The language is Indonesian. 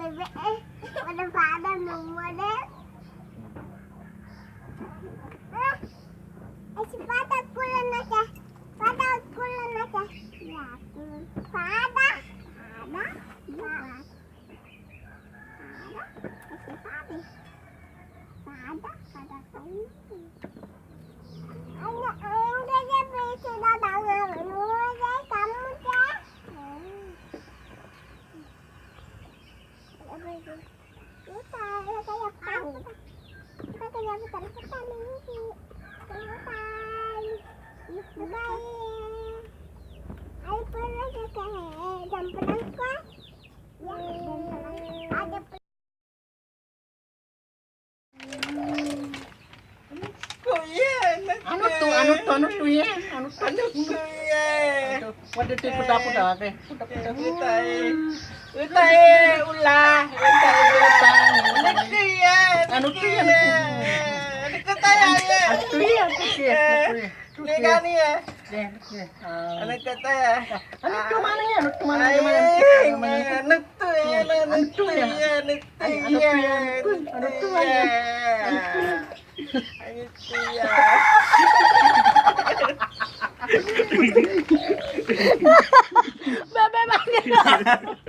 Ada pada semua deh. Si pada kulan aja. Pada kulan aja. Ya, pada. Pada kamu. Udah jadi sudah tangan mulai kamu deh. Kita kayak kamu. Kita kayak bukan ini. Bye. Bye. Ayo pernah ke jam berapa? Ada Anu tuh ya. Waduh tuh putar ke. Utai ulah. Anu tuh ya. Tuh ya. Legani ya. Anak kata ya. Anu tuh mana ya? Anu tuh mana? Anak tuh ya. Anak tuh ya. Anak tuh ya. Anak tuh ya. Anak tuh ya. Bye bye.